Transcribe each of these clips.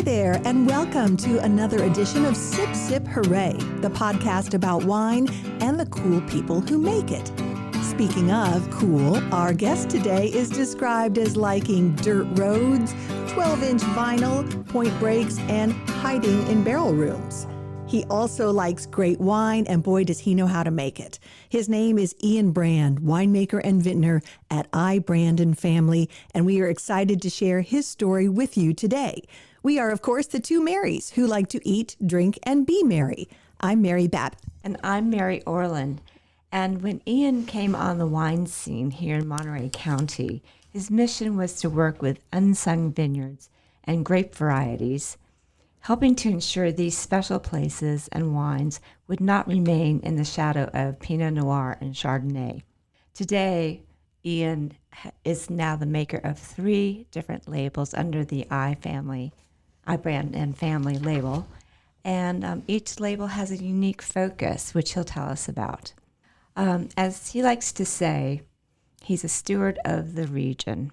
there, and welcome to another edition of Sip Sip Hooray, the podcast about wine and the cool people who make it. Speaking of cool, our guest today is described as liking dirt roads, 12-inch vinyl, point breaks, and hiding in barrel rooms. He also likes great wine, and boy, does he know how to make it. His name is Ian Brand, winemaker and vintner at I. Brand & Family, and we are excited to share his story with you today. We are, of course, the two Marys who like to eat, drink, and be merry. I'm Mary Babbitt. And I'm Mary Orland. And when Ian came on the wine scene here in Monterey County, his mission was to work with unsung vineyards and grape varieties, helping to ensure these special places and wines would not remain in the shadow of Pinot Noir and Chardonnay. Today, Ian is now the maker of 3 different labels under the I Brand & Family label, and each label has a unique focus, which he'll tell us about. As he likes to say, he's a steward of the region.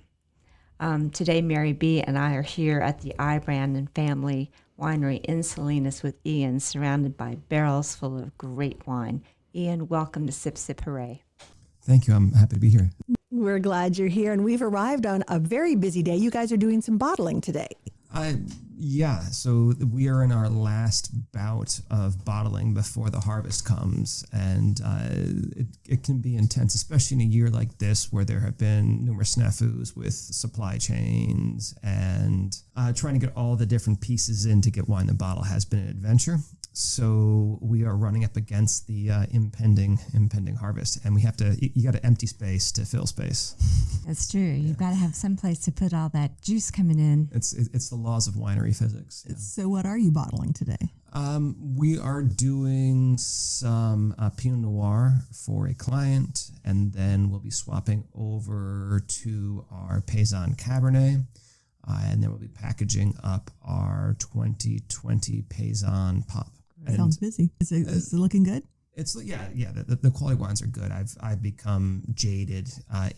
Today, Mary B. and I are here at the I. Brand & Family Winery in Salinas with Ian, surrounded by barrels full of great wine. Ian, welcome to Sip Sip Hooray. Thank you. I'm happy to be here. We're glad you're here, and we've arrived on a very busy day. You guys are doing some bottling today. So we are in our last bout of bottling before the harvest comes, and it can be intense, especially in a year like this where there have been numerous snafus with supply chains, and trying to get all the different pieces in to get wine in the bottle has been an adventure. So we are running up against the impending harvest, and you got to empty space to fill space. That's true. You've got to have some place to put all that juice coming in. It's the laws of winery physics. Yeah. So what are you bottling today? We are doing some Pinot Noir for a client, and then we'll be swapping over to our Paysan Cabernet. And then we'll be packaging up our 2020 Paysan Pop. Sounds busy. Is it looking good? It's the quality wines are good. I've become jaded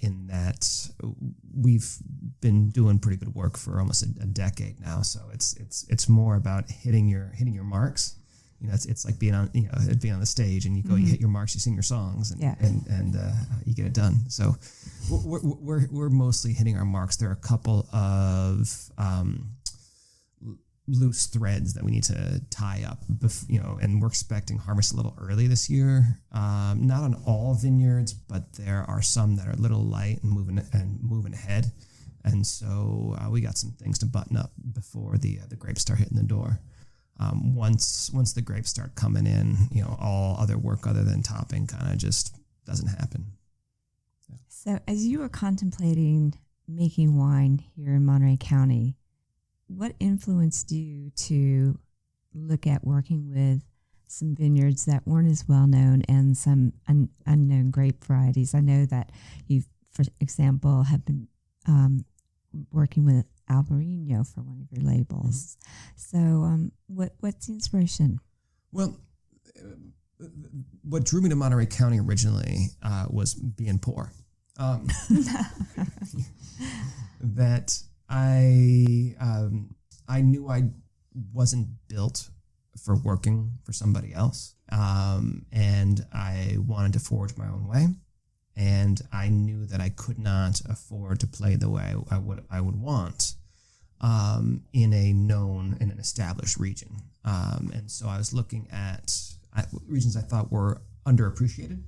in that we've been doing pretty good work for almost a decade now. So it's more about hitting your marks. You know, it's like being on the stage, and you go, you hit your marks, you sing your songs, and you get it done. So we're mostly hitting our marks. There are a couple of loose threads that we need to tie up, and we're expecting harvest a little early this year. Not on all vineyards, but there are some that are a little light and moving ahead. And so we got some things to button up before the grapes start hitting the door. Once the grapes start coming in, all other work other than topping kind of just doesn't happen. Yeah. So as you were contemplating making wine here in Monterey County, what influenced you to look at working with some vineyards that weren't as well known and some unknown grape varieties? I know that you, for example, have been working with Albarino for one of your labels. So what's the inspiration? Well, what drew me to Monterey County originally was being poor. That I knew I wasn't built for working for somebody else, and I wanted to forge my own way. And I knew that I could not afford to play the way I would want in an established region. And so I was looking at regions I thought were underappreciated.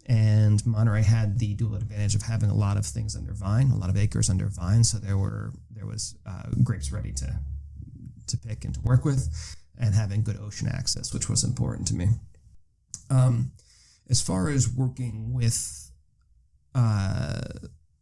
And Monterey had the dual advantage of having a lot of things under vine, a lot of acres under vine. So there was grapes ready to pick and to work with, and having good ocean access, which was important to me. As far as working with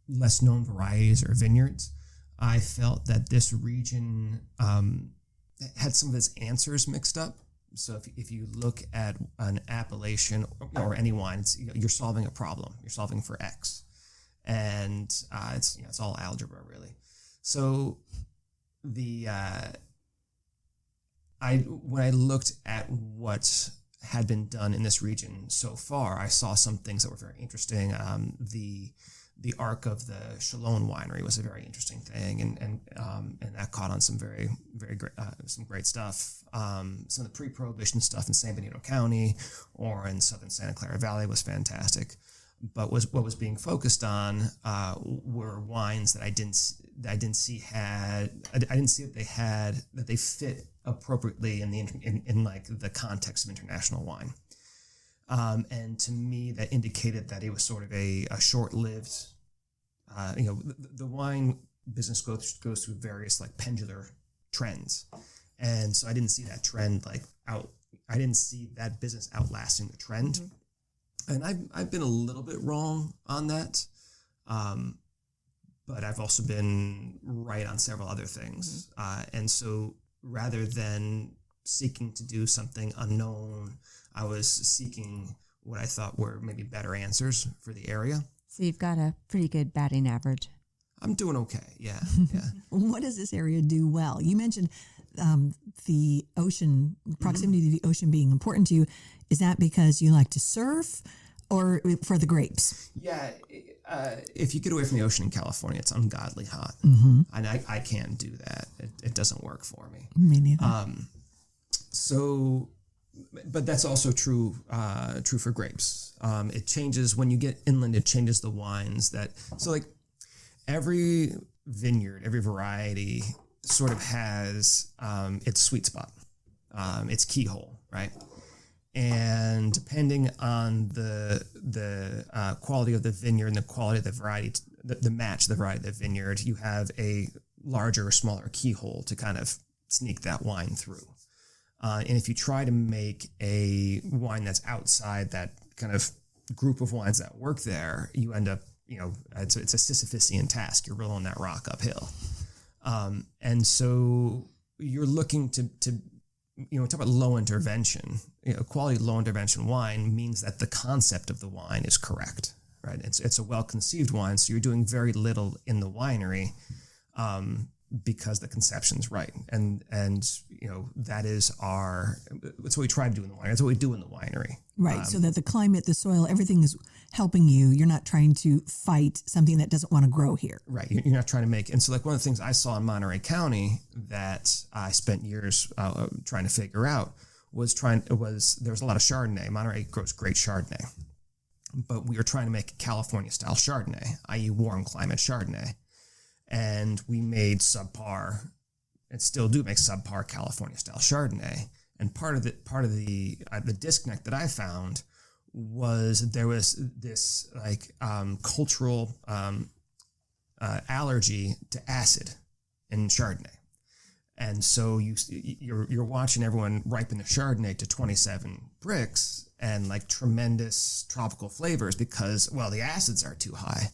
less known varieties or vineyards, I felt that this region had some of its answers mixed up. So if you look at an appellation or any wine, you're solving a problem. You're solving for X, and it's all algebra really. So when I looked at what had been done in this region so far, I saw some things that were very interesting. the arc of the Chalone winery was a very interesting thing, and that caught on some very great some great stuff. Some of the pre-prohibition stuff in San Benito County or in southern Santa Clara Valley was fantastic. But what was being focused on were wines that I didn't see that they fit appropriately in like the context of international wine. And to me, that indicated that it was sort of a short-lived, the wine business goes through various like pendular trends. And so I didn't see that trend I didn't see that business outlasting the trend. Mm-hmm. And I've been a little bit wrong on that. But I've also been right on several other things. Mm-hmm. And so rather than seeking to do something unknown, I was seeking what I thought were maybe better answers for the area. So you've got a pretty good batting average. I'm doing okay, yeah. What does this area do well? You mentioned the ocean, proximity to the ocean being important to you. Is that because you like to surf or for the grapes? Yeah, if you get away from the ocean in California, it's ungodly hot. Mm-hmm. And I can't do that. It doesn't work for me. Me neither. But that's also true for grapes. It changes when you get inland. It changes the wines like every vineyard, every variety sort of has its sweet spot, its keyhole, right? And depending on the quality of the vineyard and the quality of the variety, the match, the variety of the vineyard, you have a larger or smaller keyhole to kind of sneak that wine through. And if you try to make a wine that's outside that kind of group of wines that work there, you end up, it's a Sisyphusian task. You're rolling that rock uphill. And so you're looking to talk about low intervention. Quality low intervention wine means that the concept of the wine is correct, right? It's a well-conceived wine, so you're doing very little in the winery, because the conception's right. And that is that's what we try to do in the winery. That's what we do in the winery. Right. So that the climate, the soil, everything is helping you. You're not trying to fight something that doesn't want to grow here. Right. You're not trying to make, and so like one of the things I saw in Monterey County that I spent years trying to figure out was there was a lot of Chardonnay. Monterey grows great Chardonnay, but we were trying to make a California style Chardonnay, i.e. warm climate Chardonnay. And we made subpar, and still do make subpar California style Chardonnay. And part of the disconnect that I found was there was this cultural allergy to acid in Chardonnay, and so you're watching everyone ripen the Chardonnay to 27 bricks and like tremendous tropical flavors because the acids are too high,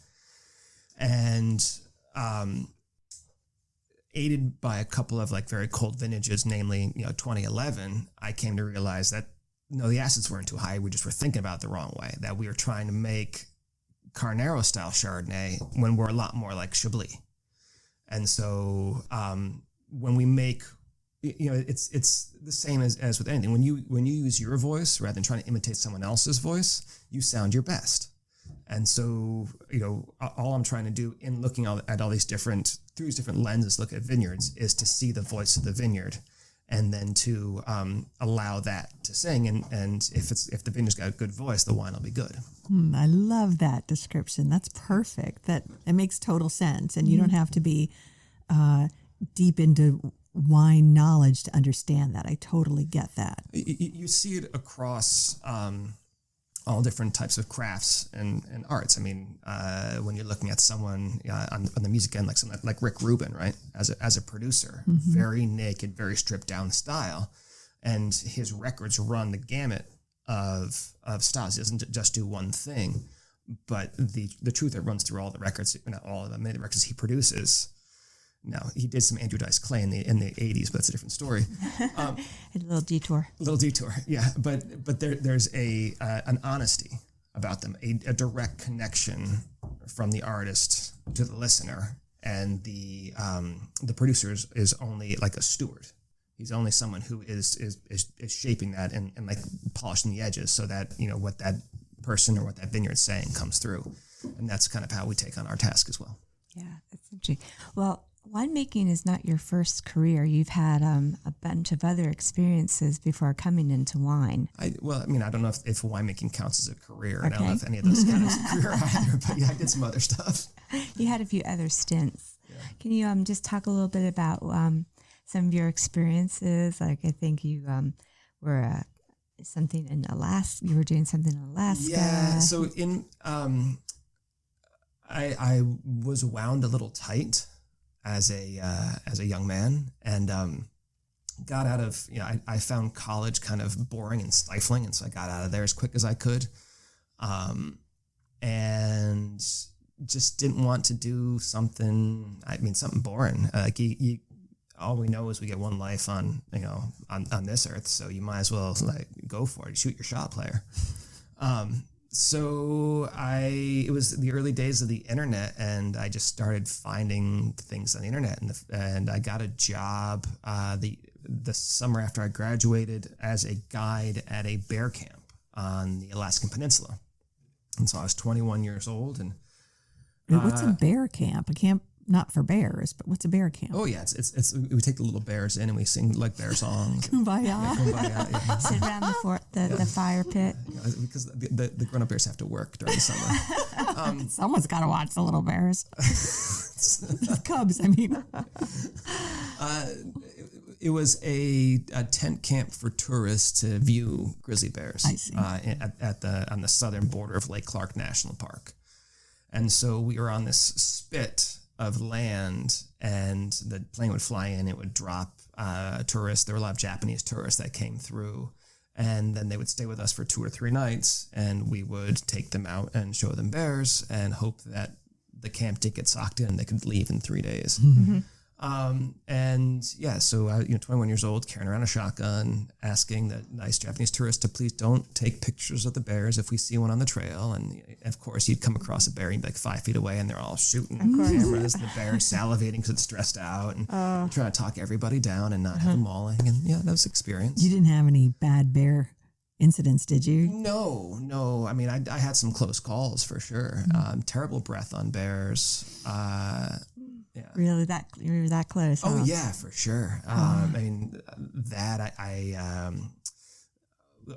and aided by a couple of like very cold vintages, namely 2011, I came to realize that no, the acids weren't too high. We just were thinking about it the wrong way. That we were trying to make Carnero style Chardonnay when we're a lot more like Chablis. And so when we make, it's the same as with anything. When you use your voice rather than trying to imitate someone else's voice, you sound your best. And so, all I'm trying to do in looking at all these through these different lenses, look at vineyards, is to see the voice of the vineyard, and then to allow that to sing. And if the vineyard's got a good voice, the wine will be good. I love that description. That's perfect. It makes total sense. And you don't have to be deep into wine knowledge to understand that. I totally get that. You see it across all different types of crafts and arts. I mean, when you're looking at someone on the music end, like someone like Rick Rubin, right? As a producer, very naked, very stripped down style, and his records run the gamut of styles. He doesn't just do one thing, but the truth that runs through all the records, not all of them, many of the records he produces. No, he did some Andrew Dice Clay in the 80s, but that's a different story. A little detour, yeah. But there's an honesty about them, a direct connection from the artist to the listener, and the producer is only like a steward. He's only someone who is shaping that and like polishing the edges so that what that person or what that vineyard's saying comes through. And that's kind of how we take on our task as well. Yeah, that's interesting. Well, winemaking is not your first career. You've had a bunch of other experiences before coming into wine. I don't know if winemaking counts as a career. Okay. I don't know if any of those count as a career either, but yeah, I did some other stuff. You had a few other stints. Yeah. Can you just talk a little bit about some of your experiences? Like, I think you were something in Alaska. You were doing something in Alaska. Yeah. So I was wound a little tight as a young man, and got out of, I found college kind of boring and stifling, and so I got out of there as quick as I could, and just didn't want to do something boring. Like all we know is we get one life on this earth, so you might as well go for it. Shoot your shot, player. So it was the early days of the internet, and I just started finding things on the internet, and I got a job the summer after I graduated as a guide at a bear camp on the Alaskan Peninsula. And so I was 21 years old. And what's a bear camp? A camp not for bears, but what's a bear camp? Oh yeah, it's we take the little bears in and we sing bear songs. Kumbaya. Yeah, kumbaya. Yeah. Sit around the fire pit. Because the grown-up bears have to work during the summer. Someone's got to watch the little bears. The cubs, I mean. It was a tent camp for tourists to view grizzly bears. I see. On the southern border of Lake Clark National Park. And so we were on this spit of land, and the plane would fly in, it would drop tourists. There were a lot of Japanese tourists that came through, and then they would stay with us for 2 or 3 nights, and we would take them out and show them bears and hope that the camp did get socked in and they could leave in 3 days. Mm-hmm. So I, 21 years old, carrying around a shotgun, asking the nice Japanese tourists to please don't take pictures of the bears if we see one on the trail. And of course, you'd come across a bear, and you'd be 5 feet away, and they're all shooting cameras. And the bear's salivating because it's stressed out, and trying to talk everybody down and not have them mauling. And yeah, that was experience. You didn't have any bad bear incidents, did you? No. I mean, I had some close calls for sure. Terrible breath on bears. Yeah. Really, you were that close? Oh yeah, for sure.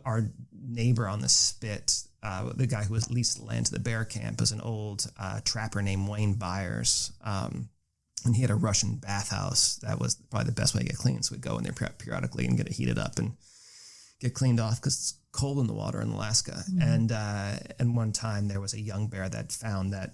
Our neighbor on the spit, the guy who was leased land to the bear camp, was an old trapper named Wayne Byers, and he had a Russian bathhouse that was probably the best way to get clean. So we'd go in there periodically and get it heated up and get cleaned off because it's cold in the water in Alaska. Mm-hmm. And one time there was a young bear that found that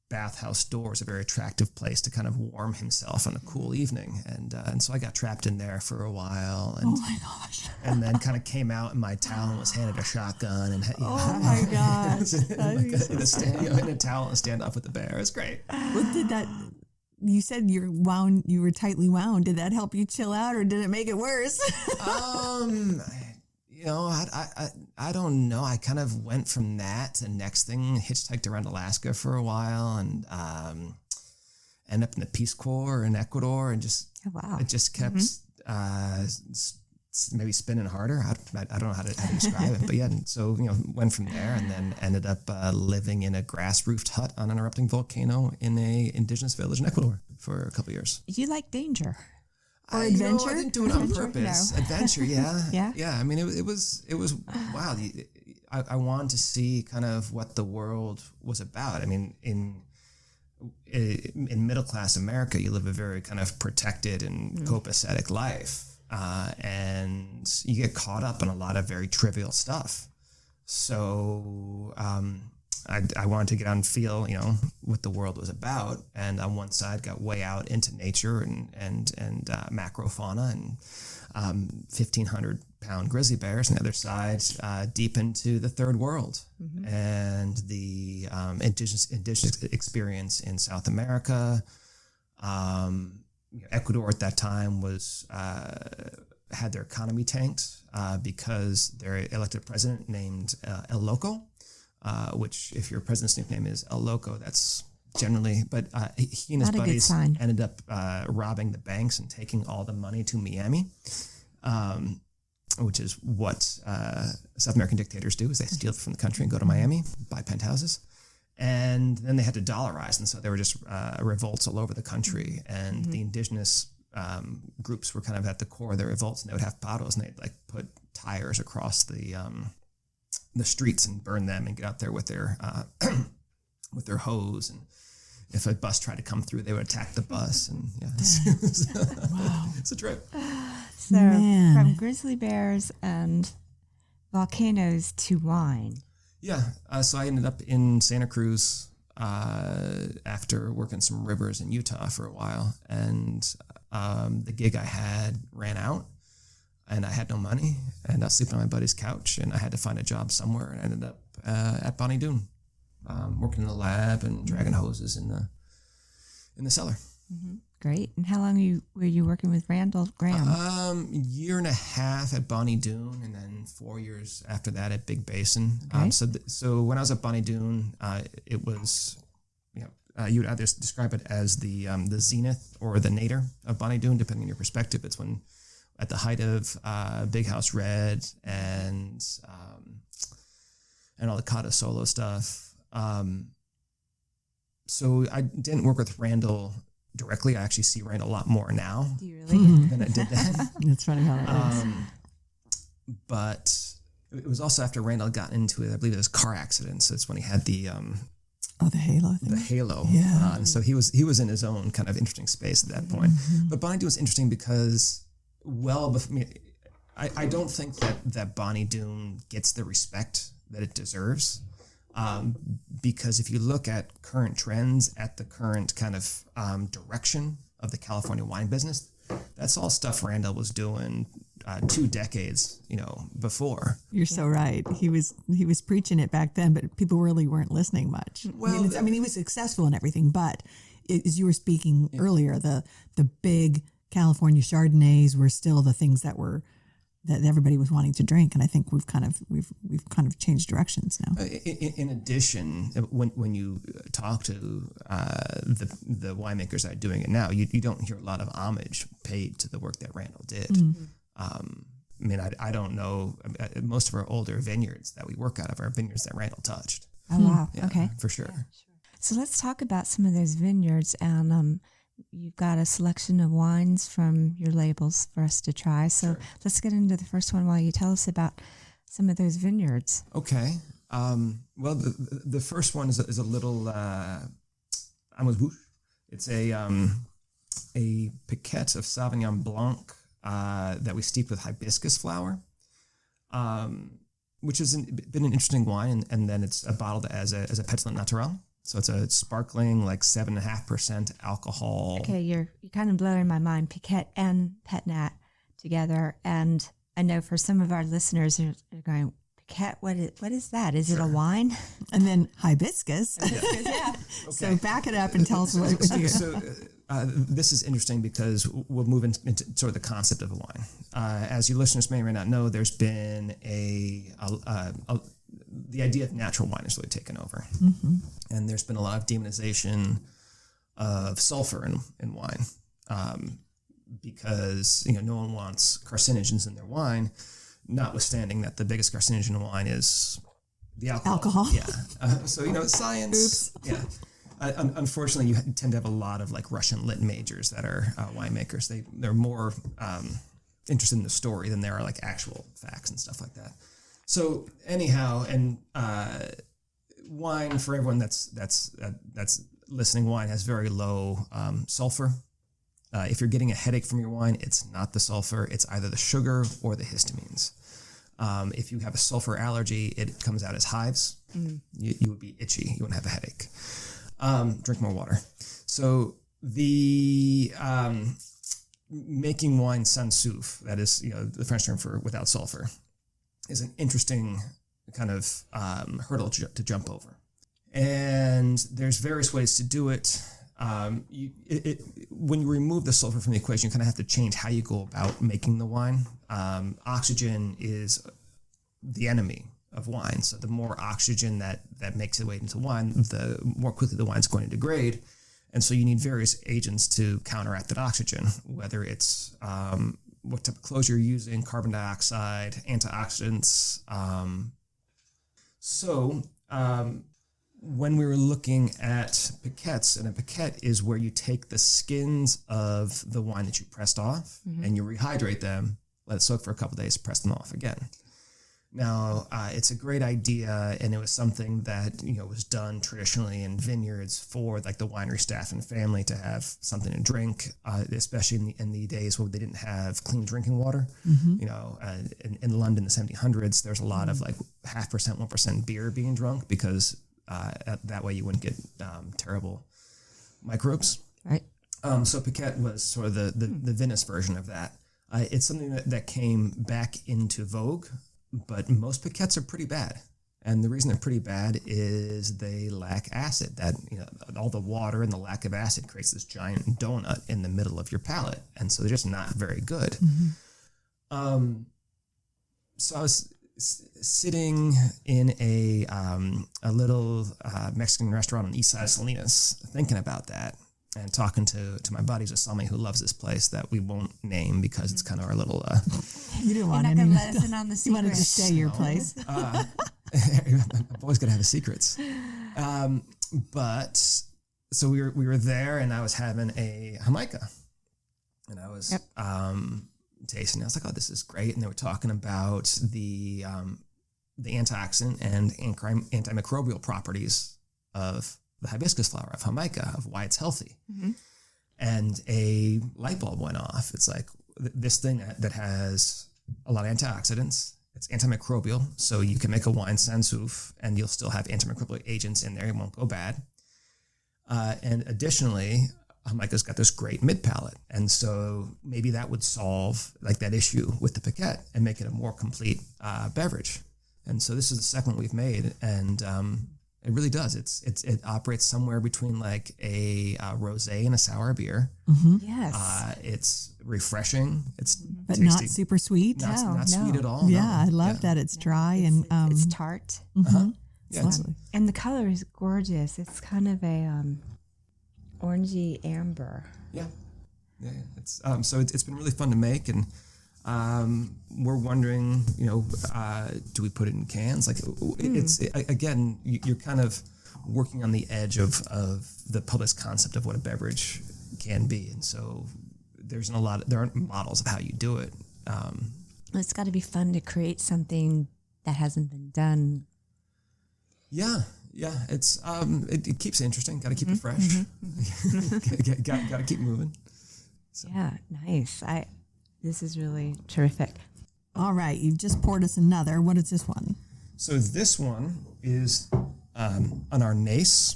bathhouse door was a very attractive place to kind of warm himself on a cool evening, and so I got trapped in there for a while. And, oh my gosh! And then kind of came out in my towel and was handed a shotgun and oh my gosh! in a towel and stand off with the bear. It was great. What did that? You said you were tightly wound. Did that help you chill out, or did it make it worse? I don't know. I kind of went from that to next thing, hitchhiked around Alaska for a while, and ended up in the Peace Corps in Ecuador, and it just kept maybe spinning harder. I don't know how to describe it, but yeah. So went from there, and then ended up living in a grass-roofed hut on an erupting volcano in a indigenous village in Ecuador for a couple of years. You like danger. Or adventure? I didn't do it on purpose. No. Adventure, yeah. Yeah. I mean, it was wow. I wanted to see kind of what the world was about. I mean, in middle class America, you live a very kind of protected and copacetic life, and you get caught up in a lot of very trivial stuff. So I wanted to get out and feel, what the world was about. And on one side, got way out into nature and macrofauna and 1,500-pound grizzly bears. And the other side, deep into the third world and the indigenous experience in South America. Ecuador at that time was had their economy tanked because their elected president named El Loco. Which, if your president's nickname is El Loco, that's generally, but he and his buddies ended up robbing the banks and taking all the money to Miami, which is what South American dictators do, is they steal from the country and go to Miami, buy penthouses. And then they had to dollarize, and so there were just revolts all over the country, and the indigenous groups were kind of at the core of the revolts, and they would have bottles, and they'd like put tires across the streets and burn them, and get out there with their with their hose, and if a bus tried to come through, they would attack the bus, and Wow, it's a trip. So Man. from grizzly bears and volcanoes to wine. Yeah, so I ended up in Santa Cruz after working some rivers in Utah for a while, and the gig I had ran out, and I had no money, and I was sleeping on my buddy's couch, and I had to find a job somewhere, and I ended up at Bonnie Doon, working in the lab and dragging hoses in the cellar. Great. And how long were you working with Randall Graham? Year and a half at Bonnie Doon, and then 4 years after that at Big Basin. Okay. So when I was at Bonnie Doon, it was, you would either describe it as the zenith or the nadir of Bonnie Doon, depending on your perspective. It's when at the height of Big House Red and all the Kata Solo stuff. So I didn't work with Randall directly. I actually see Randall a lot more now Do you really? than I did then. That's funny how that works. But it was also after Randall got into it. I believe it was car accidents. That's when he had the The halo thing. halo. Yeah. And so he was in his own kind of interesting space at that point. But Bonnie Doon was interesting because I don't think that Bonnie Doon gets the respect that it deserves. Because if you look at current trends, at the current kind of direction of the California wine business, that's all stuff Randall was doing 2 decades, before. You're so right. He was preaching it back then, but people really weren't listening much. Well, I mean, he was successful in everything, but as you were speaking earlier, the big California Chardonnays were still the things that everybody was wanting to drink, and I think we've kind of changed directions now. In addition, when you talk to the winemakers that are doing it now, you don't hear a lot of homage paid to the work that Randall did. I don't know. Most of our older vineyards that we work out of are vineyards that Randall touched. Oh, wow. Yeah, Okay. for sure. So let's talk about some of those vineyards. And you've got a selection of wines from your labels for us to try. So let's get into the first one while you tell us about some of those vineyards. Okay. Well, the first one is a little amuse-bouche. It's a piquette of Sauvignon Blanc that we steeped with hibiscus flower, which has been an interesting wine, and then it's bottled as a pétillant naturel. So it's a sparkling, like 7.5% alcohol. Okay, you're kind of blowing my mind. Piquette and Petnat together, and I know for some of our listeners, they're going, Piquette, what is that? Is it a wine? And then hibiscus. Yeah. So back it up and tell us what you. So this is interesting because we'll move into sort of the concept of a wine. As your listeners may or may not know, there's been the idea of natural wine has really taken over. And there's been a lot of demonization of sulfur in wine because no one wants carcinogens in their wine, notwithstanding that the biggest carcinogen in wine is the alcohol. Yeah. So science. Oops. Yeah. Unfortunately, you tend to have a lot of like Russian lit majors that are winemakers. They're more interested in the story than they are like actual facts and stuff like that. So anyhow, and wine, for everyone that's listening, wine has very low sulfur. If you're getting a headache from your wine, it's not the sulfur; it's either the sugar or the histamines. If you have a sulfur allergy, it comes out as hives. You would be itchy. You wouldn't have a headache. Drink more water. So the making wine sans soufre, that is the French term for without sulfur, is an interesting kind of hurdle to jump over. And there's various ways to do it. When you remove the sulfur from the equation, you kind of have to change how you go about making the wine. Oxygen is the enemy of wine. So the more oxygen that makes its way into wine, the more quickly the wine's going to degrade. And so you need various agents to counteract that oxygen, whether it's what type of clothes you're using, carbon dioxide, antioxidants. when we were looking at piquettes, and a piquette is where you take the skins of the wine that you pressed off and you rehydrate them, let it soak for a couple of days, press them off again. Now, it's a great idea, and it was something that, was done traditionally in vineyards for like the winery staff and family to have something to drink, especially in the days where they didn't have clean drinking water. In London in the 1700s, there's a lot of like 0.5%, 1% beer being drunk because that way you wouldn't get terrible microbes. Right. So piquette was sort of the vinous version of that. It's something that came back into vogue. But most piquettes are pretty bad. And the reason they're pretty bad is they lack acid. That, all the water and the lack of acid creates this giant donut in the middle of your palate. And so they're just not very good. So I was sitting in a little Mexican restaurant on the east side of Salinas thinking about that and talking to my buddies with somebody who loves this place that we won't name because it's kind of our little... you don't want You're not going to let us in on the secret. You wanted to stay your place. I've always got to have secrets. But so we were there, and I was having a Jamaica, and I was tasting. I was like, "Oh, this is great!" And they were talking about the antioxidant and antimicrobial properties of the hibiscus flower, of Jamaica, of why it's healthy. And a light bulb went off. It's like this thing that has a lot of antioxidants. It's antimicrobial, so you can make a wine sans soufre and you'll still have antimicrobial agents in there. It won't go bad. And additionally, Jamaica's got this great mid palate. And so maybe that would solve like that issue with the piquette and make it a more complete beverage. And so this is the second one we've made. And it really does. It operates somewhere between like a rosé and a sour beer. Yes. It's refreshing. It's but tasty. not super sweet. Not sweet at all. Yeah, I love that. It's dry and it's tart. Yeah, And the color is gorgeous. It's kind of a orangey amber. Yeah. It's so it's been really fun to make, and we're wondering, do we put it in cans? Like again, you're kind of working on the edge of the public's concept of what a beverage can be, and so there aren't models of how you do it. It's got to be fun to create something that hasn't been done. Yeah. It's it keeps it interesting. Got to keep it fresh. Got to keep moving. So. Yeah, nice. This is really terrific. All right, you've just poured us another. What is this one? So this one is an Arnais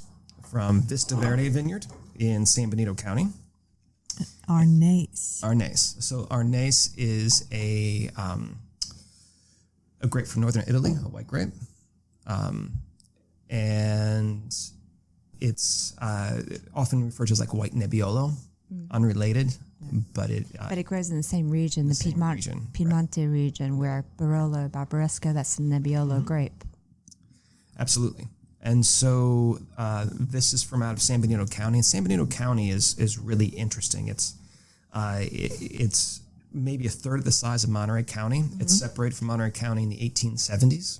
from Vista Verde Vineyard in San Benito County. Arnais. So Arnais is a grape from northern Italy, a white grape. And it's often referred to as like white Nebbiolo, unrelated, but it grows in the same region, the Piedmonte region, where Barolo Barbaresco, that's the Nebbiolo grape. Absolutely. And so this is from out of San Benito County, and San Benito County is really interesting. It's maybe a third of the size of Monterey County. It's separated from Monterey County in the 1870s.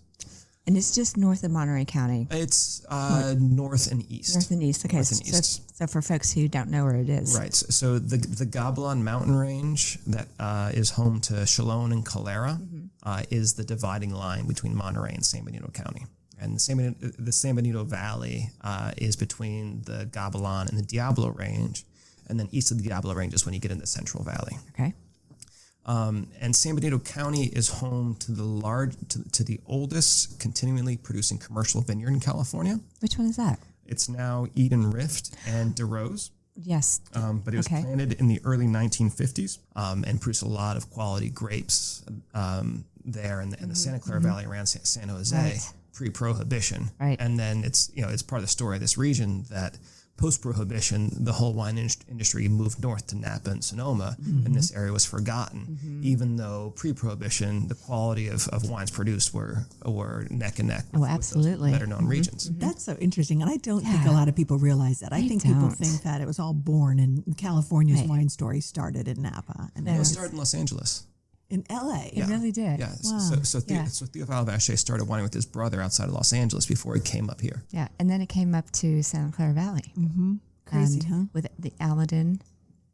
And it's just north of Monterey County. It's north and east. North and east. Okay. North and east. So for folks who don't know where it is. Right. So the Gabilan mountain range that is home to Chalon and Calera is the dividing line between Monterey and San Benito County. And the San Benito Valley is between the Gabilan and the Diablo range. And then east of the Diablo range is when you get into the Central Valley. Okay. And San Benito County is home to the oldest continually producing commercial vineyard in California. Which one is that? It's now Eden Rift and DeRose. Yes. But it was planted in the early 1950s and produced a lot of quality grapes there in the Santa Clara Valley around San Jose pre-Prohibition. Right. And then it's part of the story of this region that post-Prohibition, the whole wine industry moved north to Napa and Sonoma, and this area was forgotten, even though pre-Prohibition, the quality of wines produced were neck and neck with those better-known regions. That's so interesting, and I don't think a lot of people realize that. I think people think that it was all born, and California's wine story started in Napa. And it started in Los Angeles. In L.A.? Yeah. It really did. Yeah. Wow. So Théophile Vacher started wining with his brother outside of Los Angeles before he came up here. Yeah, and then it came up to Santa Clara Valley. Mm-hmm. Crazy, and huh? With the Aladdin,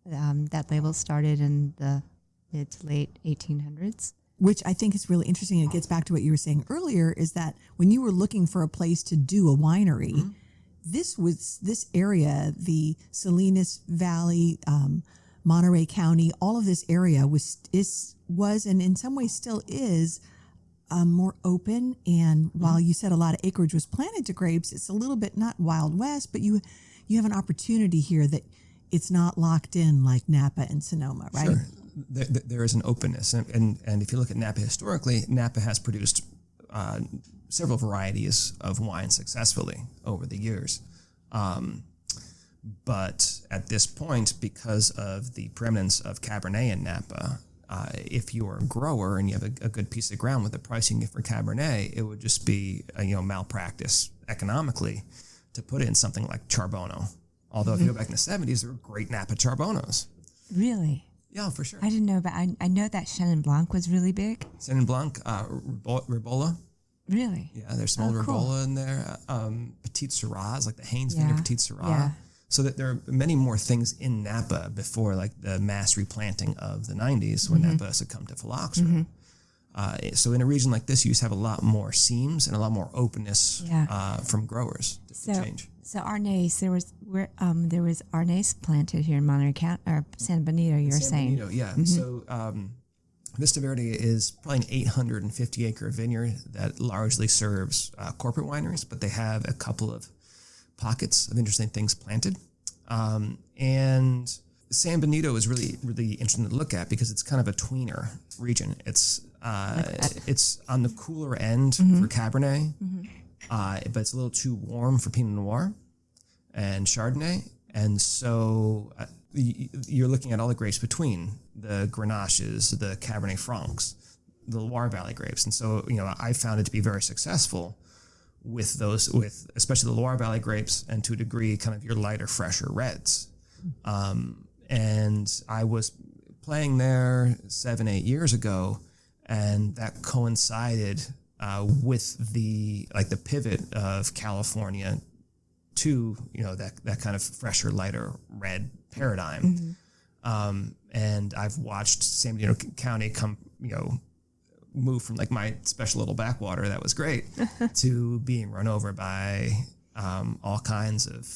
that label started in the mid to late 1800s. Which I think is really interesting. It gets back to what you were saying earlier, is that when you were looking for a place to do a winery, this area, the Salinas Valley, Monterey County, all of this area was and in some ways still is more open. And while you said a lot of acreage was planted to grapes, it's a little bit not Wild West, but you have an opportunity here that it's not locked in like Napa and Sonoma, right? Sure. There is an openness. And if you look at Napa historically, Napa has produced several varieties of wine successfully over the years. But at this point, because of the preeminence of Cabernet in Napa, if you're a grower and you have a good piece of ground with the pricing for Cabernet, it would just be malpractice economically to put in something like Charbono. Although if you go back in the 70s, there were great Napa Charbonos. Really? Yeah, for sure. I didn't know, but I know that Chenin Blanc was really big. Chenin Blanc, Ribolla. Really? Yeah, there's small Ribolla in there. Petite Syrahs, like the Haynes Vineyard Petite Syrah. Yeah. So that there are many more things in Napa before like the mass replanting of the 90s when Napa succumbed to phylloxera. So in a region like this, you just have a lot more seams and a lot more openness from growers to change. So Arnaz, there was Arnaz planted here in Monterey County, or San Benito, you were saying. Benito, yeah. So Vista Verde is probably an 850 acre vineyard that largely serves corporate wineries, but they have a couple of pockets of interesting things planted. And San Benito is really, really interesting to look at because it's kind of a tweener region. It's on the cooler end for Cabernet, but it's a little too warm for Pinot Noir and Chardonnay. And so you're looking at all the grapes between the Grenaches, the Cabernet Francs, the Loire Valley grapes. And so, I found it to be very successful with those, especially the Loire Valley grapes, and to a degree, kind of your lighter, fresher reds. And I was playing there 7-8 years ago, and that coincided with the pivot of California to that kind of fresher, lighter red paradigm. And I've watched San Benito County come move from like my special little backwater that was great to being run over by all kinds of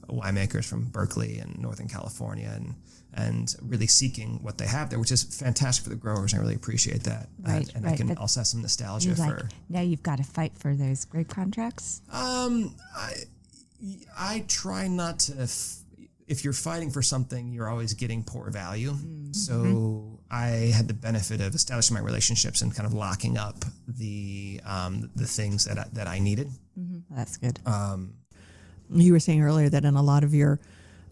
winemakers from Berkeley and Northern California, and really seeking what they have there, which is fantastic for the growers. I really appreciate that. Right, and I can also have some nostalgia for. Now you've got to fight for those grape contracts. I try not to. If you're fighting for something, you're always getting poor value. So I had the benefit of establishing my relationships and kind of locking up the things that I needed. That's good. You were saying earlier that in a lot of your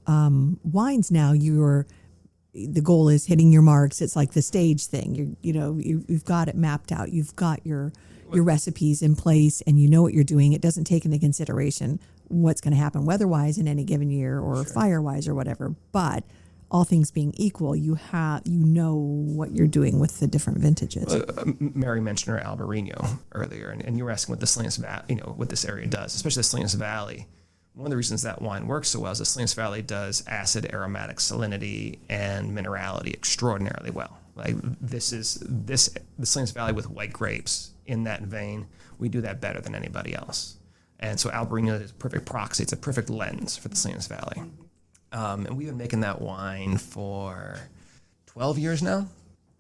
wines now, the goal is hitting your marks. It's like the stage thing. You've got it mapped out. You've got your recipes in place, and you know what you're doing. It doesn't take into consideration what's going to happen weather-wise in any given year or fire-wise or whatever. But all things being equal, you know what you're doing with the different vintages. Mary mentioned her Albarino earlier, and you were asking what the Salinas Valley, what this area does, especially the Salinas Valley. One of the reasons that wine works so well is the Salinas Valley does acid, aromatic, salinity, and minerality extraordinarily well. Like the Salinas Valley with white grapes in that vein, we do that better than anybody else. And so Albarino is a perfect proxy. It's a perfect lens for the Salinas Valley. And we've been making that wine for 12 years now.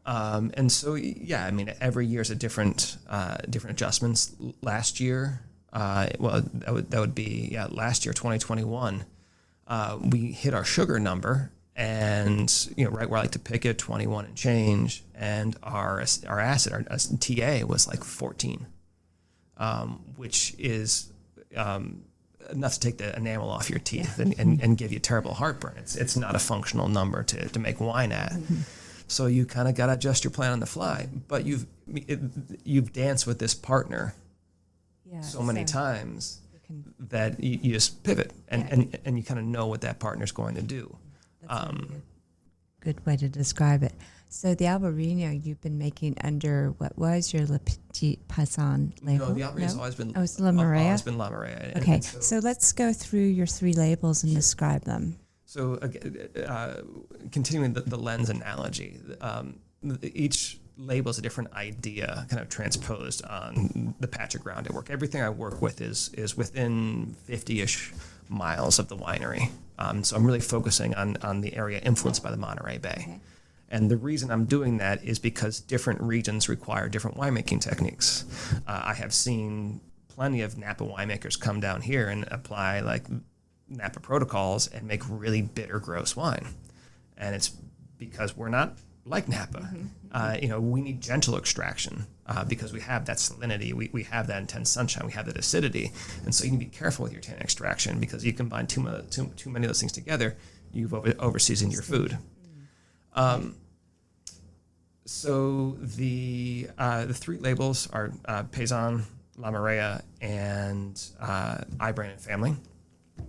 And so, every year is a different adjustments. Last year, last year, 2021, we hit our sugar number, and right where I like to pick it, 21 and change, and our acid, our TA was like 14, which is enough to take the enamel off your teeth and give you terrible heartburn. It's not a functional number to make wine at. So you kind of got to adjust your plan on the fly. But you've danced with this partner so many times that you just pivot and you kind of know what that partner's going to do. That's a good way to describe it. So the Albarino you've been making under what was your Le Petit Paysan label? No, the Albarino has always been. Oh, it's La Marea? Always been La Marea. Okay, so let's go through your 3 labels and describe them. So continuing the lens analogy, each label is a different idea kind of transposed on the patch of ground I work. Everything I work with is within 50-ish miles of the winery. So I'm really focusing on the area influenced by the Monterey Bay. Okay. And the reason I'm doing that is because different regions require different winemaking techniques. I have seen plenty of Napa winemakers come down here and apply like Napa protocols and make really bitter, gross wine. And it's because we're not like Napa. We need gentle extraction because we have that salinity, we have that intense sunshine, we have that acidity. And so you need to be careful with your tannin extraction because you combine too many of those things together, you've over-seasoned your food. So the 3 labels are Paysan, La Marea, and Ibrand and family.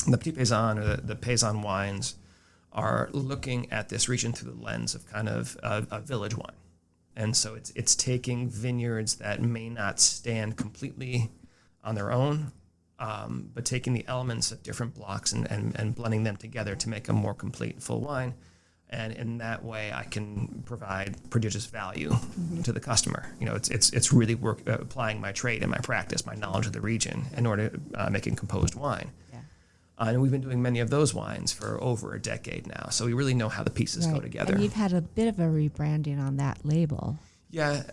The Petit Paysan, or the Paysan wines, are looking at this region through the lens of kind of a village wine. And so it's taking vineyards that may not stand completely on their own, but taking the elements of different blocks and blending them together to make a more complete full wine. And in that way, I can provide prodigious value to the customer. It's really applying my trade and my practice, my knowledge of the region in order to making composed wine. Yeah. And we've been doing many of those wines for over a decade now, so we really know how the pieces go together. And you've had a bit of a rebranding on that label. Yeah,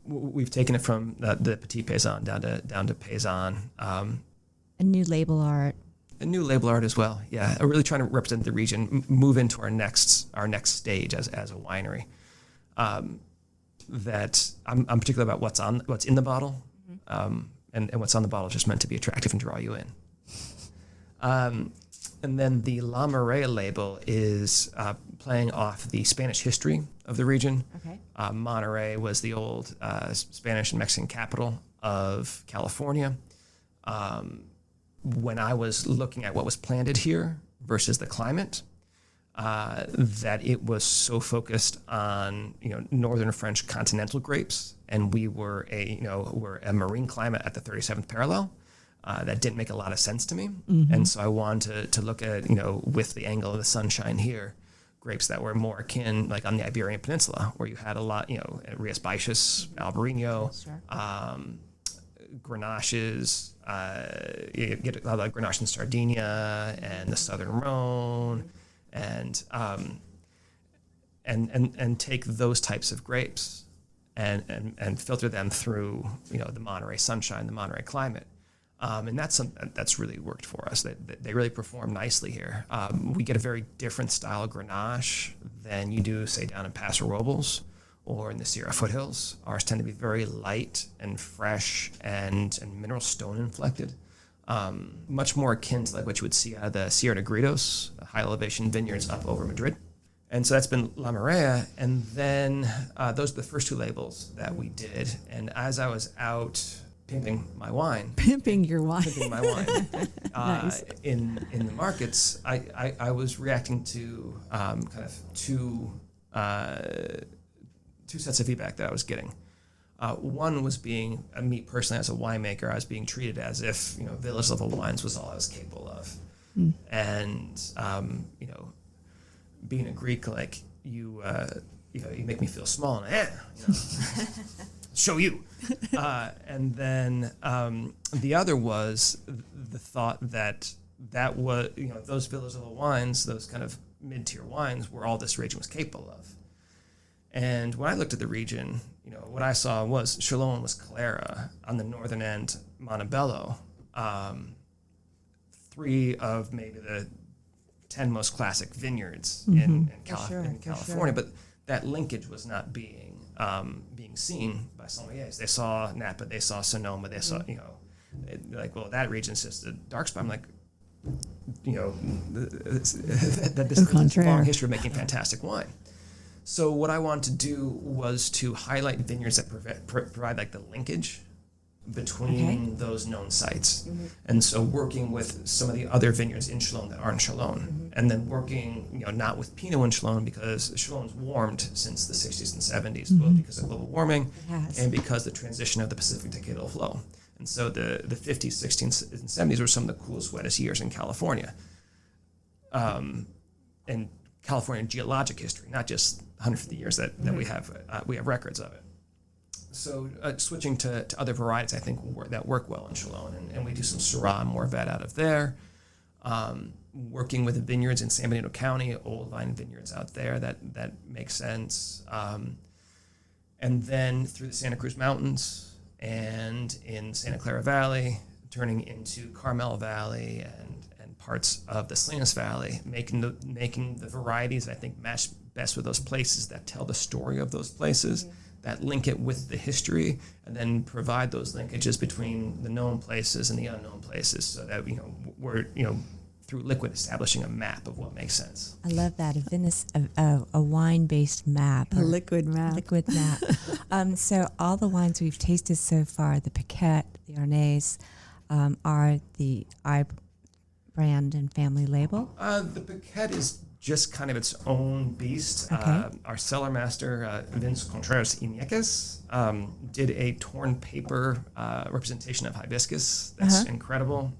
we've taken it from the Petit Paysan down to Paysan. A new label art. A new label art as well. Yeah, I'm really trying to represent the region, move into our next stage as a winery. That I'm particular about what's in the bottle, and what's on the bottle is just meant to be attractive and draw you in. And then the La Marea label is playing off the Spanish history of the region. Okay. Monterey was the old Spanish and Mexican capital of California. When I was looking at what was planted here versus the climate, that it was so focused on northern French continental grapes, and we're a marine climate at the 37th parallel. That didn't make a lot of sense to me, and so I wanted to look at with the angle of the sunshine here, grapes that were more akin like on the Iberian Peninsula, where you had a lot Rias Baixas, Albarino, Grenaches. You get a lot of Grenache in Sardinia and the Southern Rhone, and take those types of grapes and filter them through the Monterey sunshine, the Monterey climate, and that's really worked for us. They really perform nicely here. We get a very different style of Grenache than you do, say, down in Paso Robles or in the Sierra foothills. Ours tend to be very light and fresh and mineral stone inflected, much more akin to like what you would see out of the Sierra Negritos, high elevation vineyards up over Madrid. And so that's been La Marea. And then those are the first 2 labels that we did. And as I was out pimping my wine, Pimping my wine Nice. in the markets, I was reacting to kind of two sets of feedback that I was getting. One was being, me personally as a winemaker, I was being treated as if village level wines was all I was capable of, and being a Greek, like you make me feel small and show you. And then the other was the thought that was those village level wines, those kind of mid-tier wines, were all this region was capable of. And when I looked at the region, what I saw was Chalon was Calera, on the northern end, Montebello, 3 of maybe the 10 most classic vineyards in California, but that linkage was not being seen by sommeliers. They saw Napa, they saw Sonoma, they saw that region's just a dark spot. I'm like, that this is a long history of making fantastic wine. So what I wanted to do was to highlight vineyards that provide like the linkage between those known sites. And so working with some of the other vineyards in Chalon that aren't Chalon, and then working, not with Pinot in Chalon, because Chalon's warmed since the 60s and 70s, both because of global warming and because the transition of the Pacific decadal flow. And so the 50s, 60s, and 70s were some of the coolest, wettest years in California. And California geologic history, not just 150 years that we have records of it. So switching to other varieties, I think that work well in Chalon, and we do some Syrah and Morvet out of there. Working with the vineyards in San Benito County, old vine vineyards out there, that makes sense. And then through the Santa Cruz Mountains and in Santa Clara Valley, turning into Carmel Valley and parts of the Salinas Valley, making the varieties that I think match best with those places, that tell the story of those places, that link it with the history, and then provide those linkages between the known places and the unknown places, so that we're through liquid establishing a map of what makes sense. I love that, a wine-based map. A liquid map. Liquid map. So all the wines we've tasted so far, the Paquette, the Arnais, are the brand and family label? The Paquette is just kind of its own beast. Okay. Our cellar master, Vince Contreras Iñiguez, did a torn paper representation of hibiscus. That's incredible.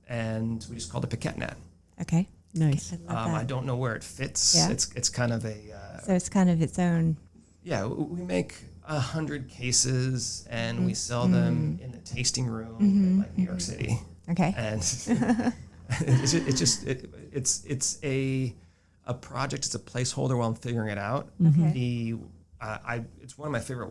And we just called it Paquette Net. Okay. Nice. I love that. I don't know where it fits. Yeah. It's kind of a... So it's kind of its own... Yeah, we make 100 cases, and we sell them in the tasting room in like New York City. Okay. And it's a project. It's a placeholder while I'm figuring it out. Okay. It's one of my favorite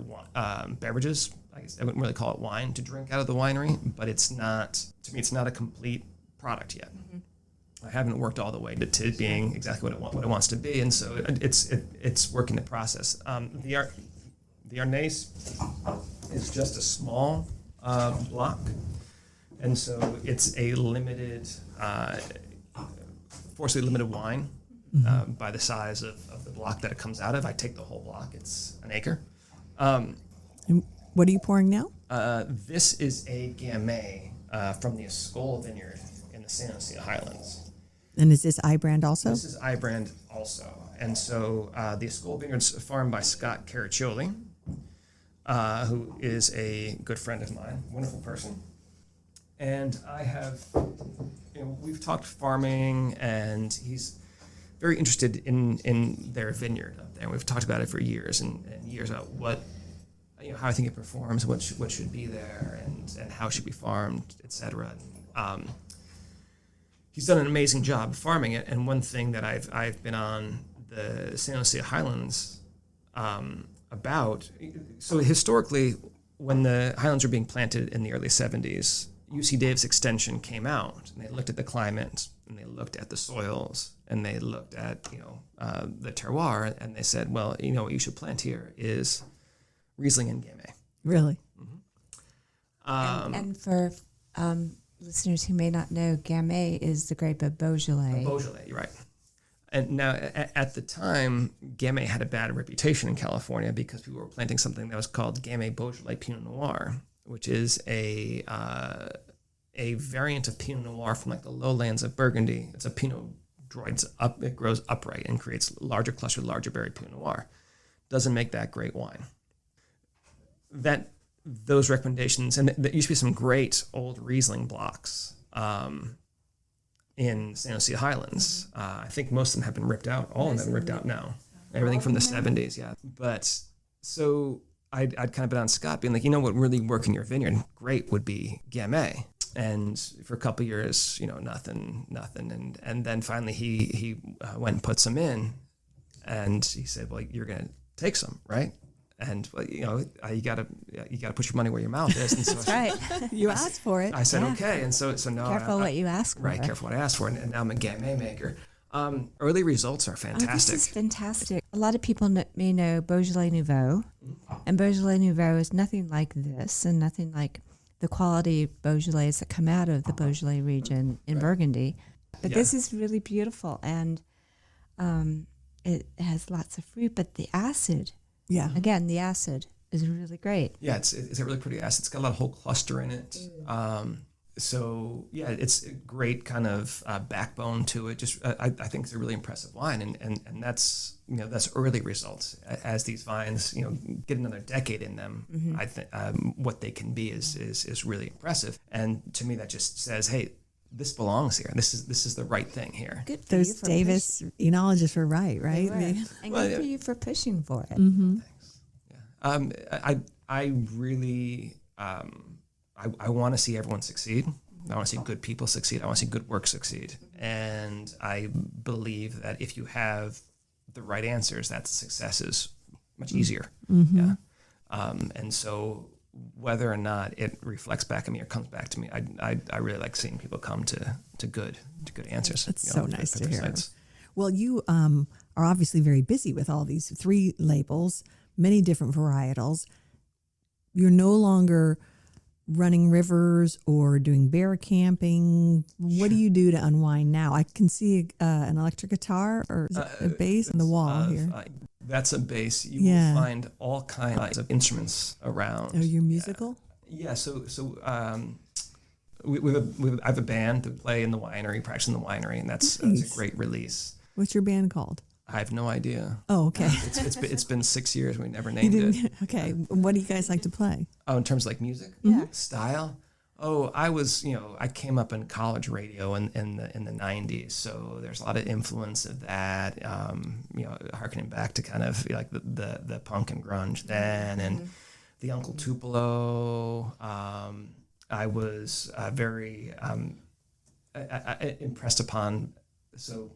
beverages. I guess I wouldn't really call it wine to drink out of the winery, but it's not, to me, it's not a complete product yet. I haven't worked all the way to being exactly what it wants to be, and so it's work in the process. The Arnais is just a small block. And so it's a limited, forcibly limited wine by the size of the block that it comes out of. I take the whole block. It's an acre. And what are you pouring now? This is a Gamay from the Escol Vineyard in the San Lucia Highlands. And is this iBrand also? This is iBrand also. And so the Escol Vineyard's farmed by Scott Caraccioli, who is a good friend of mine, wonderful person. And I have, we've talked farming, and he's very interested in their vineyard up there. And we've talked about it for years and years about what, how I think it performs, what should be there, and how it should be farmed, etc. He's done an amazing job farming it. And one thing that I've been on the San Lucia Highlands about, so historically, when the Highlands were being planted in the early 70s, UC Davis Extension came out, and they looked at the climate, and they looked at the soils, and they looked at the terroir, and they said, well, what you should plant here is Riesling and Gamay. Really? And for listeners who may not know, Gamay is the grape of Beaujolais. Beaujolais, you're right. And now, at the time, Gamay had a bad reputation in California because people were planting something that was called Gamay Beaujolais Pinot Noir, which is a variant of Pinot Noir from like the lowlands of Burgundy. It's a Pinot droids up. It grows upright and creates larger clustered, larger berry Pinot Noir. Doesn't make that great wine. Those recommendations, and there used to be some great old Riesling blocks in San Lucia Highlands. I think most of them have been ripped out. All of them have been ripped out now. Everything from the 70s, yeah. But so I'd kind of been on Scott being like, what would really work in your vineyard great would be Gamay. And for a couple of years, nothing. And then finally he went and put some in, and he said, well, you're going to take some, right? And you gotta put your money where your mouth is. And so That's right. You asked for it. I said, okay. And so now Careful what you ask for. Right, careful what I asked for. And now I'm a Gamay maker. Early results are fantastic. Oh, this is fantastic. A lot of people may know Beaujolais Nouveau, and Beaujolais Nouveau is nothing like this, and nothing like the quality Beaujolais that come out of the Beaujolais region in Burgundy. But this is really beautiful, and it has lots of fruit, but the acid, Yeah. again, the acid is really great. Yeah, it's a really pretty asset. It's got a lot of whole cluster in it. So yeah, it's a great kind of backbone to it. Just I think it's a really impressive wine, and that's that's early results. As these vines get another decade in them, I think what they can be is really impressive. And to me, that just says, hey, this belongs here. This is the right thing here. Good for Those you for Davis enologists were right? They were. They- And Well, good for you for pushing for it. Thanks. Yeah. I really I want to see everyone succeed. I want to see good people succeed. I want to see good work succeed. And I believe that if you have the right answers, that success is much easier. Yeah. And so whether or not it reflects back at me or comes back to me, I really like seeing people come to good answers. That's so nice for to their hear. sites. Well, you are obviously very busy with all these 3 labels, many different varietals. You're no longer running rivers or doing bear camping. What do you do to unwind now? I can see an electric guitar or is it a bass on the wall here. That's a bass. You Yeah. will find all kinds of instruments around. Oh, you're musical? Yeah. So I have a band that play in the winery, practice in the winery, and that's a great release. What's your band called? I have no idea. Oh, okay. It's been 6 years. We never You named it. didn't, okay. What do you guys like to play? Oh, in terms of like music, style. Oh, I came up in college radio in the 90s, so there's a lot of influence of that. Harkening back to kind of like the punk and grunge then, and the Uncle Tupelo. I was very impressed upon. So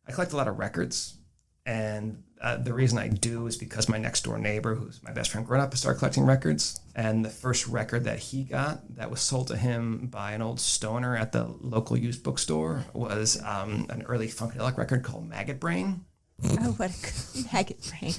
I collect a lot of records, and the reason I do is because my next door neighbor, who's my best friend growing up, started collecting records. And the first record that he got that was sold to him by an old stoner at the local used bookstore was an early Funkadelic record called Maggot Brain. Oh, what a good maggot brain.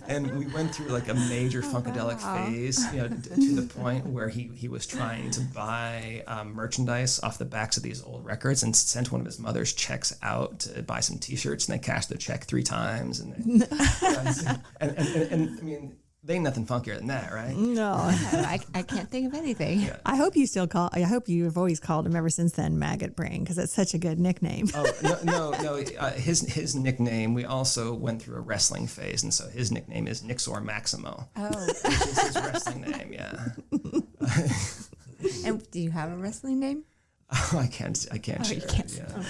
And we went through like a major Funkadelic phase, to the point where he was trying to buy merchandise off the backs of these old records and sent one of his mother's checks out to buy some T-shirts, and they cashed the check 3 times. And I mean, they ain't nothing funkier than that, right? No. I can't think of anything. Yeah. I hope you still call. I hope you have always called him ever since then, Maggot Brain, because it's such a good nickname. Oh no! His nickname. We also went through a wrestling phase, and so his nickname is Nixor Maximo. Oh. Which is his wrestling name. Yeah. And do you have a wrestling name? I can't share you it. can't. Yeah.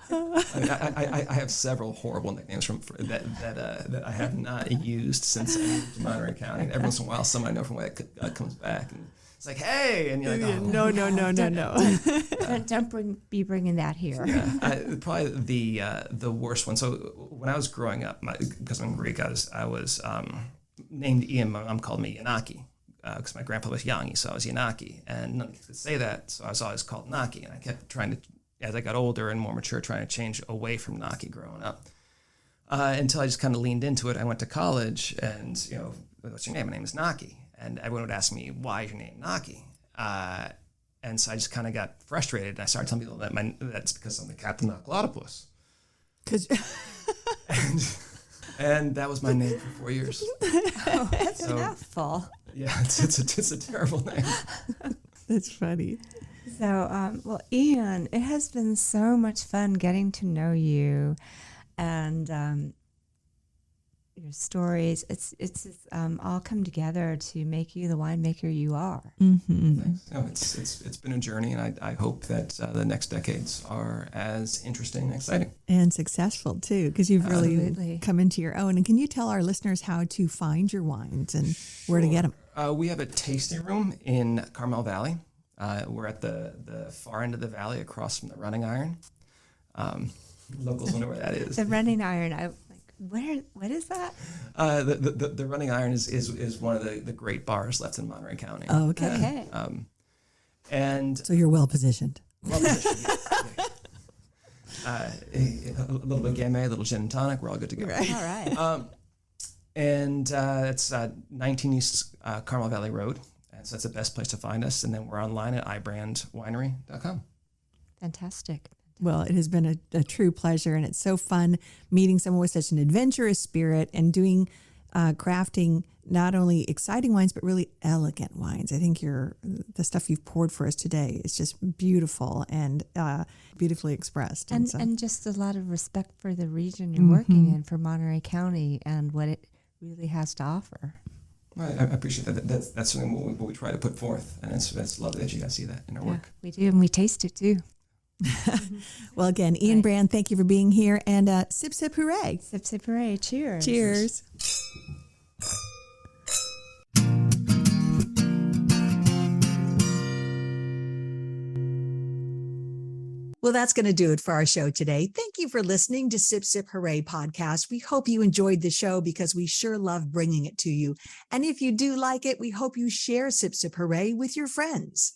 I have several horrible nicknames that I have not used since I moved to Monterey County. And every once in a while, somebody I know from where that comes back, and it's like, "Hey," and you're like, "Oh, No. Don't be bringing that here. Yeah, probably the worst one. So when I was growing up, because I'm Greek, I was named Ian. My mom called me Yanaki because my grandpa was Yangi, so I was Yanaki, and none could say that, so I was always called Naki, and I kept trying to, as I got older and more mature, trying to change away from Naki growing up. Until I just kind of leaned into it. I went to college, and what's your name? My name is Naki, and everyone would ask me, why is your name Naki? And so I just kind of got frustrated, and I started telling people that's because I'm the Captain Noclotopus. And that was my name for 4 years. Oh, that's a mouthful. Yeah, it's a terrible name. That's funny. So, well, Ian, it has been so much fun getting to know you and your stories. It's all come together to make you the winemaker you are. Thanks. No, it's been a journey, and I hope that the next decades are as interesting and exciting. And successful, too, because you've really Absolutely. come into your own. And can you tell our listeners how to find your wines and where to get them? We have a tasting room in Carmel Valley. We're at the far end of the valley across from the Running Iron. Locals will know where that is. The Running Iron, what is that? The Running Iron is one of the great bars left in Monterey County. Oh, okay. Okay. And So you're well positioned. well positioned. Yeah. A little bit of gamay, a little gin and tonic. We're all good to go. Right. All right. And it's 19 East Carmel Valley Road. And so that's the best place to find us. And then we're online at ibrandwinery.com. Fantastic. Well, it has been a true pleasure, and it's so fun meeting someone with such an adventurous spirit and doing crafting not only exciting wines, but really elegant wines. I think the stuff you've poured for us today is just beautiful and beautifully expressed. And just a lot of respect for the region you're working in, for Monterey County and what it really has to offer. Well, I appreciate that. That's something what we try to put forth, and it's lovely that you guys see that in our work. We do, and we taste it too. Well, again, Ian Brand, thank you for being here, and sip, sip, hooray. Sip, sip, hooray. Cheers. Cheers. Well, that's going to do it for our show today. Thank you for listening to Sip Sip Hooray podcast. We hope you enjoyed the show because we sure love bringing it to you. And if you do like it, we hope you share Sip Sip Hooray with your friends.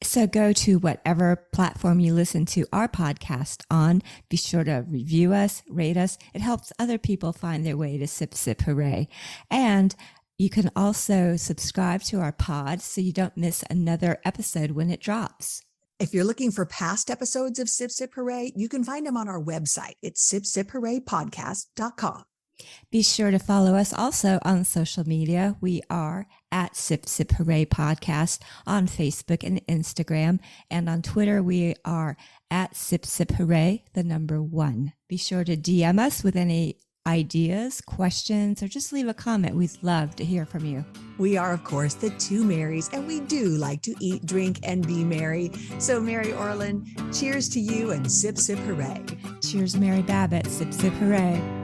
So go to whatever platform you listen to our podcast on. Be sure to review us, rate us. It helps other people find their way to Sip Sip Hooray. And you can also subscribe to our pod so you don't miss another episode when it drops. If you're looking for past episodes of Sip Sip Hooray, you can find them on our website. It's sipsiphoooraypodcast.com. Be sure to follow us also on social media. We are at Sip Sip Hooray Podcast on Facebook and Instagram. And on Twitter, we are at Sip Sip Hooray, the number 1. Be sure to DM us with any ideas, questions, or just leave a comment. We'd love to hear from you. We are, of course, the two Marys, and we do like to eat, drink, and be merry. So, Mary Orland, cheers to you and Sip Sip Hooray. Cheers, Mary Babbitt. Sip Sip Hooray.